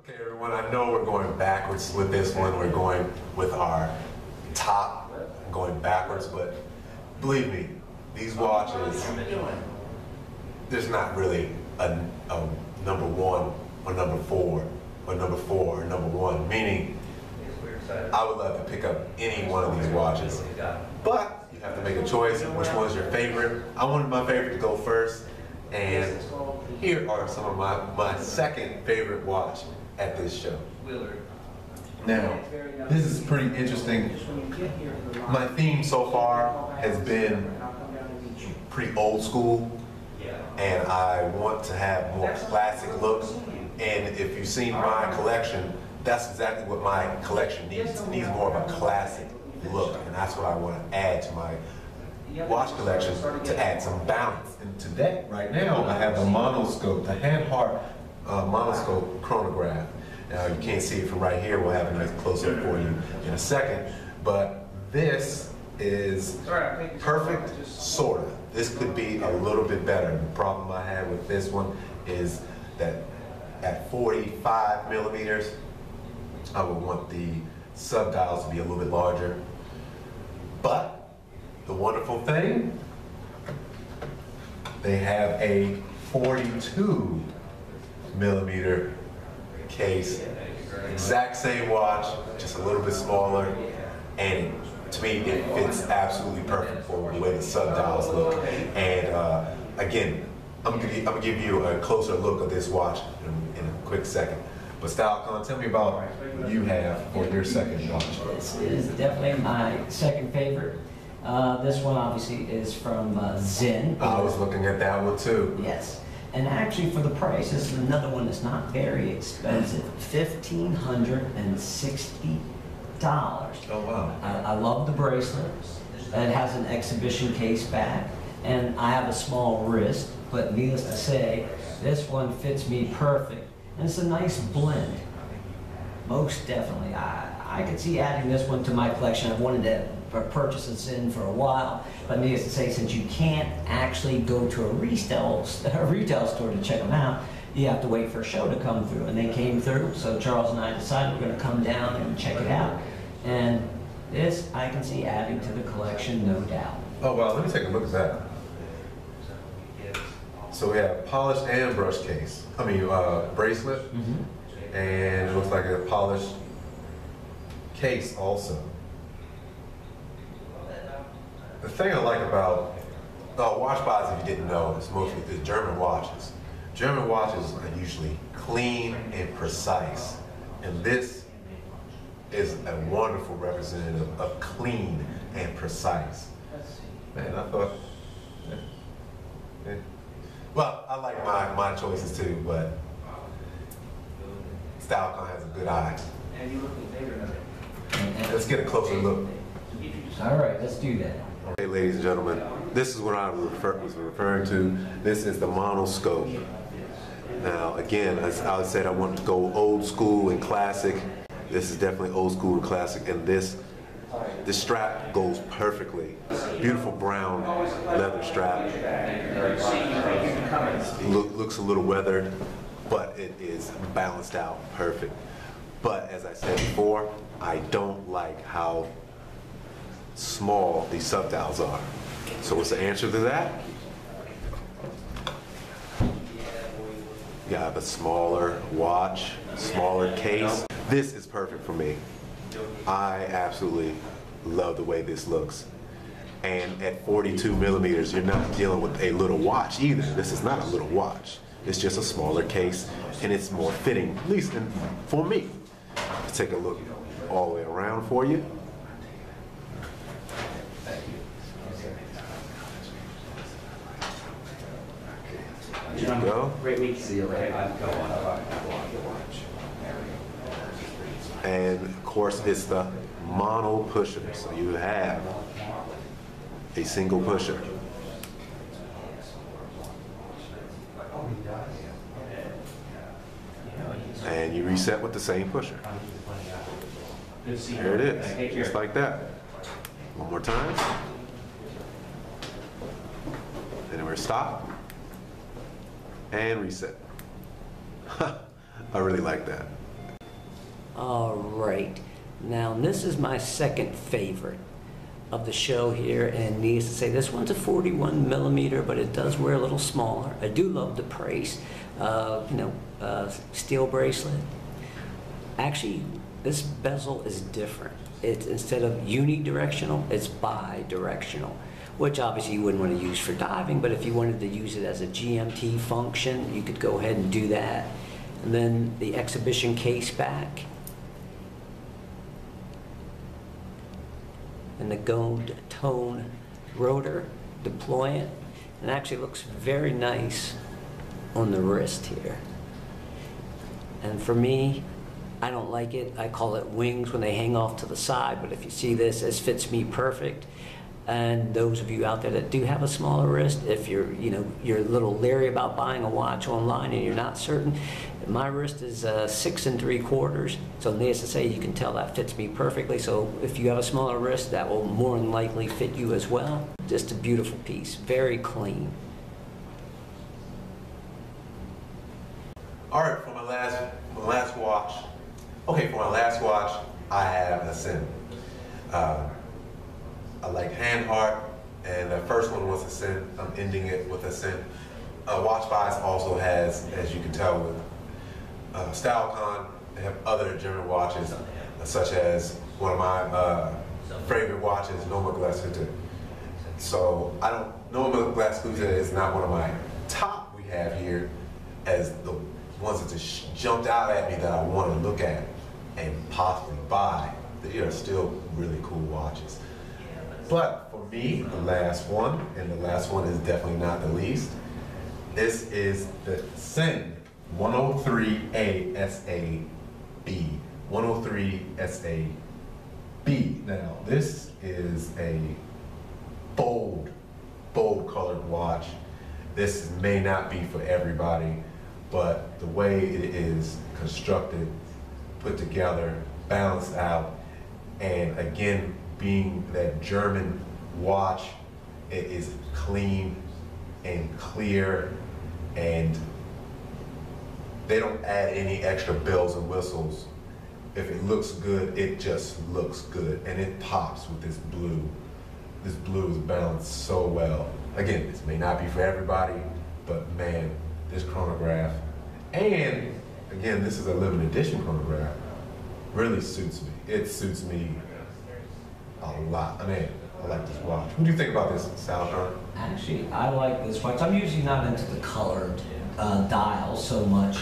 Okay, everyone, I know we're going backwards with this one. We're going with our top, going backwards, but believe me, these watches, there's not really a number one or number four or number four or number one, meaning I would love to pick up any one of these watches, but you have to make a choice of which one's your favorite. I wanted my favorite to go first, and here are some of my second favorite watch at this show. Now, this is pretty interesting. My theme so far has been pretty old school, and I want to have more classic looks. And if you've seen my collection, that's exactly what my collection needs. It needs more of a classic look, and that's what I want to add to my watch collection to add some balance. And today, right now, I have the Monoscope, the Hanhart Monoscope chronograph. Now you can't see it from right here. We'll have a nice close-up for you in a second. But this is perfect, sort of. This could be a little bit better. The problem I have with this one is that at 45 millimeters, I would want the subdials to be a little bit larger. But the wonderful thing, they have a 42 millimeter case, exact same watch, just a little bit smaller, and to me it fits absolutely perfect for the way the subdials look. And again, I'm gonna give you a closer look of this watch in a quick second. But StyleCon, tell me about what you have for your second watch. This is definitely my second favorite. This one obviously is from Sinn. I was looking at that one too. Yes. And actually for the price, this is another one that's not very expensive. $1,560. Oh wow. I love the bracelet. It has an exhibition case back, and I have a small wrist, but needless to say, this one fits me perfect. And it's a nice blend. Most definitely. I could see adding this one to my collection. I've wanted to purchase a Sinn for a while, but needless to say, since you can't actually go to a retail store to check them out, you have to wait for a show to come through, and they came through, so Charles and I decided we're going to come down and check it out. And this I can see adding to the collection, no doubt. Oh wow, let me take a look at that. So we have polished and brush case. I mean, bracelet, and it looks like a polished case also. The thing I like about watch buys, if you didn't know, is mostly the German watches. German watches are usually clean and precise, and this is a wonderful representative of clean and precise. Man, I thought, well, I like my choices too, but StyleCon has a good eye. Let's get a closer look. All right, let's do that. Okay, ladies and gentlemen, this is what I was referring to. This is the Monoscope. Now, again, as I said, I want to go old school and classic. This is definitely old school and classic, and this strap goes perfectly. Beautiful brown leather strap. Looks a little weathered, but it is balanced out perfect. But as I said before, I don't like how small these subdials are. So what's the answer to that? You have a smaller watch, smaller case. This is perfect for me. I absolutely love the way this looks. And at 42 millimeters, you're not dealing with a little watch either. This is not a little watch. It's just a smaller case, and it's more fitting, at least for me. Let's take a look all the way around for you. There you go. Great week. See you later. And of course, it's the mono pusher. So you have a single pusher. And you reset with the same pusher. Here it is, just like that. One more time. And then we're stop. And reset. I really like that. All right. Now, this is my second favorite of the show here, and needless to say, this one's a 41 millimeter, but it does wear a little smaller. I do love the price. Steel bracelet. Actually, this bezel is different. It's, instead of unidirectional, it's bi-directional, which obviously you wouldn't want to use for diving, but if you wanted to use it as a GMT function, you could go ahead and do that. And then the exhibition case back, and the gold tone rotor, deploy it, and it actually looks very nice on the wrist here. And for me, I don't like it. I call it wings when they hang off to the side, but if you see this fits me perfect. And those of you out there that do have a smaller wrist, if you're a little leery about buying a watch online and you're not certain, my wrist is 6 3/4, so needless to say, you can tell that fits me perfectly. So if you have a smaller wrist, that will more than likely fit you as well. Just a beautiful piece, very clean. All right, for my last watch. Okay, for my last watch, I have a Sinn. I like Hanhart, and the first one was a Sinn. I'm ending it with a Sinn. Watchbiz also has, as you can tell with StyleCon, they have other German watches, such as one of my favorite watches, Nomos Glashutte. So Nomos Glashutte is not one of my top we have here as the ones that just jumped out at me that I want to look at and possibly buy. They are still really cool watches. But for me, the last one, and the last one is definitely not the least, this is the Sinn 103A SAB. 103 SAB. Now, this is a bold colored watch. This may not be for everybody, but the way it is constructed, put together, balanced out, and again, being that German watch, it is clean and clear, and they don't add any extra bells and whistles. If it looks good, it just looks good, and it pops with this blue. This blue is balanced so well. Again, this may not be for everybody, but man, this chronograph, and again, this is a limited edition chronograph, really suits me. It suits me a lot. I mean, I like this watch. What do you think about this, Sal? Actually, I like this watch. I'm usually not into the colored dials so much.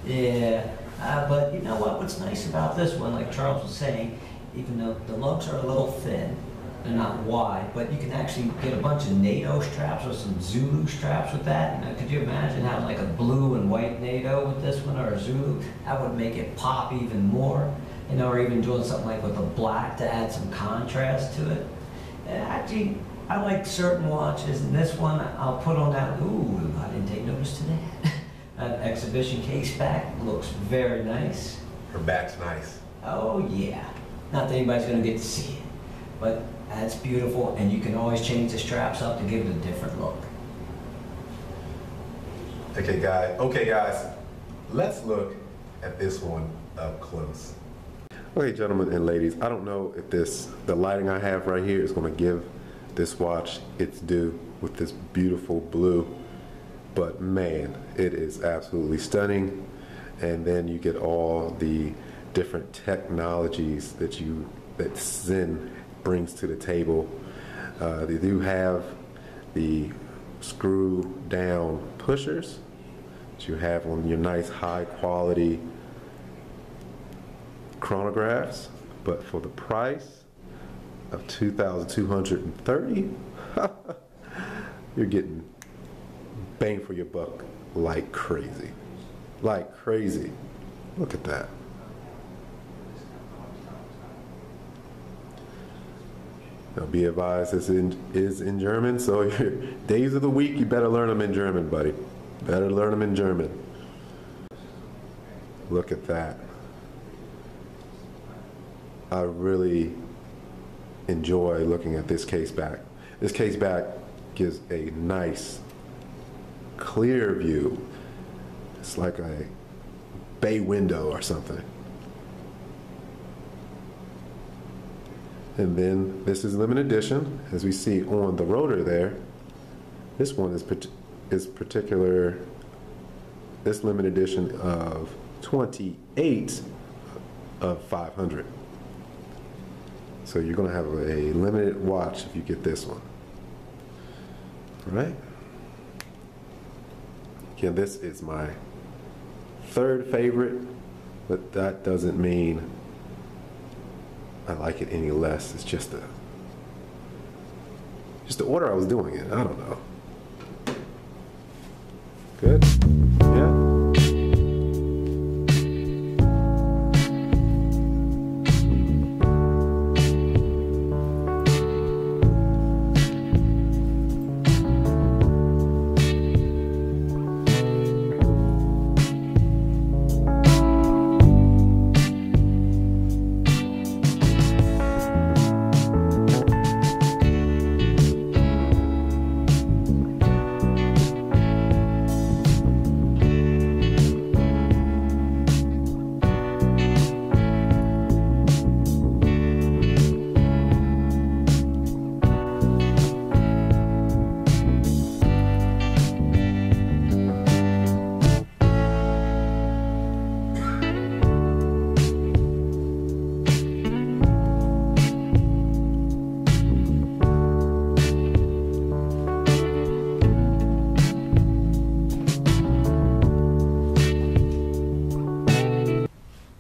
Yeah, but you know what? What's nice about this one, like Charles was saying, even though the lugs are a little thin, they're not wide, but you can actually get a bunch of NATO straps or some Zulu straps with that. You know, could you imagine having like a blue and white NATO with this one, or a Zulu? That would make it pop even more. You know, or even doing something like with a black to add some contrast to it. And actually, I like certain watches, and this one I'll put on that. Ooh, I didn't take notice to that. An exhibition case back looks very nice. Her back's nice. Oh yeah. Not that anybody's gonna get to see it, but that's beautiful, and you can always change the straps up to give it a different look. Okay guys, let's look at this one up close. Okay, gentlemen and ladies, I don't know if the lighting I have right here is going to give this watch its due with this beautiful blue, but man, it is absolutely stunning. And then you get all the different technologies that Sinn brings to the table. They do have the screw down pushers that you have on your nice high quality chronographs, but for the price of $2,230, you're getting bang for your buck like crazy. Like crazy. Look at that. Now be advised, this is in German, so your days of the week, you better learn them in German, buddy. Better learn them in German. Look at that. I really enjoy looking at this case back. This case back gives a nice, clear view. It's like a bay window or something. And then this is limited edition, as we see on the rotor there. This one is particular, this limited edition of 28 of 500. So you're going to have a limited watch if you get this one. All right. Again, this is my third favorite, but that doesn't mean I like it any less. It's just the order I was doing it. I don't know. Good? Yeah?